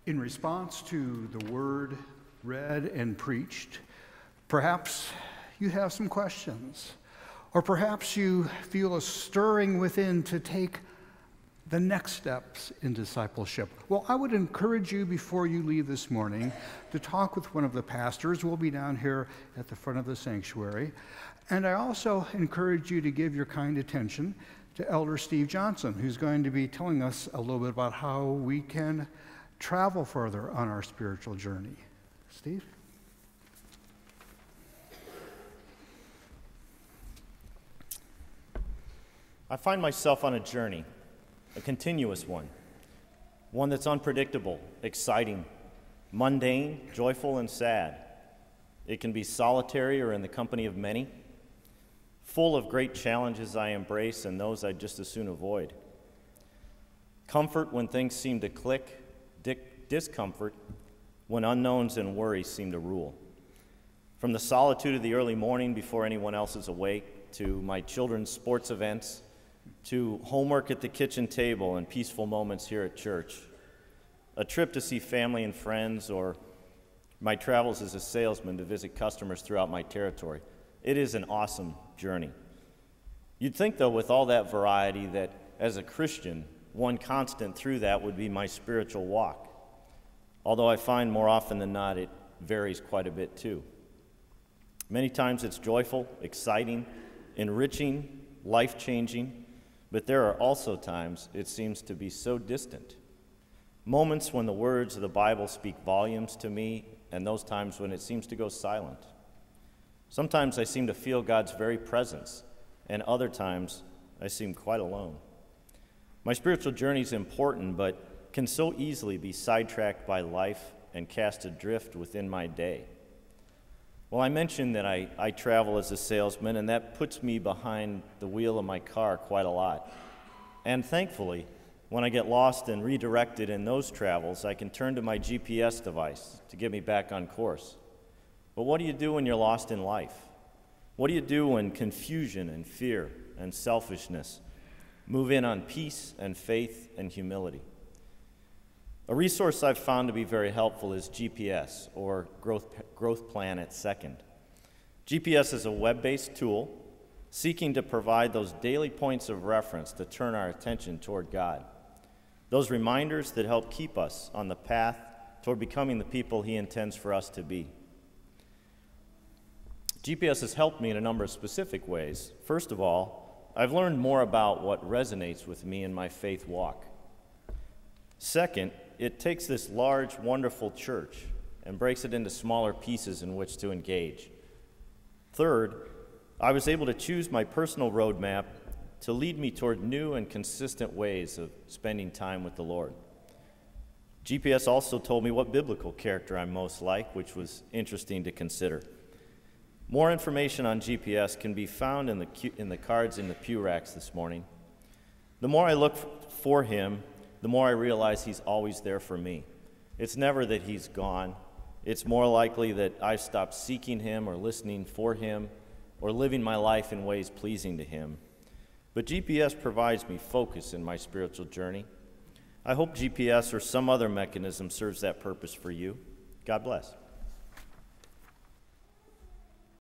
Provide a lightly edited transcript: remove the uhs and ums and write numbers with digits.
In response to the word read and preached, perhaps you have some questions, or perhaps you feel a stirring within to take the next steps in discipleship. Well, I would encourage you before you leave this morning to talk with one of the pastors. We'll be down here at the front of the sanctuary. And I also encourage you to give your kind attention to Elder Steve Johnson, who's going to be telling us a little bit about how we can travel further on our spiritual journey. Steve? I find myself on a journey, a continuous one that's unpredictable, exciting, mundane, joyful, and sad. It can be solitary or in the company of many, full of great challenges I embrace and those I'd just as soon avoid. Comfort when things seem to click, discomfort when unknowns and worries seem to rule. From the solitude of the early morning before anyone else is awake, to my children's sports events, to homework at the kitchen table and peaceful moments here at church, a trip to see family and friends, or my travels as a salesman to visit customers throughout my territory. It is an awesome journey. You'd think, though, with all that variety, that as a Christian, one constant through that would be my spiritual walk. Although I find more often than not it varies quite a bit too. Many times it's joyful, exciting, enriching, life-changing, but there are also times it seems to be so distant. Moments when the words of the Bible speak volumes to me, and those times when it seems to go silent. Sometimes I seem to feel God's very presence, and other times I seem quite alone. My spiritual journey is important, but can so easily be sidetracked by life and cast adrift within my day. Well, I mentioned that I travel as a salesman, and that puts me behind the wheel of my car quite a lot. And thankfully, when I get lost and redirected in those travels, I can turn to my GPS device to get me back on course. But what do you do when you're lost in life? What do you do when confusion and fear and selfishness move in on peace and faith and humility? A resource I've found to be very helpful is GPS, or Growth Plan at Second. GPS is a web-based tool seeking to provide those daily points of reference to turn our attention toward God. Those reminders that help keep us on the path toward becoming the people He intends for us to be. GPS has helped me in a number of specific ways. First of all, I've learned more about what resonates with me in my faith walk. Second, it takes this large, wonderful church and breaks it into smaller pieces in which to engage. Third, I was able to choose my personal roadmap to lead me toward new and consistent ways of spending time with the Lord. GPS also told me what biblical character I'm most like, which was interesting to consider. More information on GPS can be found in the cards in the pew racks this morning. The more I look for Him, the more I realize He's always there for me. It's never that He's gone. It's more likely that I've stopped seeking Him or listening for Him or living my life in ways pleasing to Him. But GPS provides me focus in my spiritual journey. I hope GPS or some other mechanism serves that purpose for you. God bless.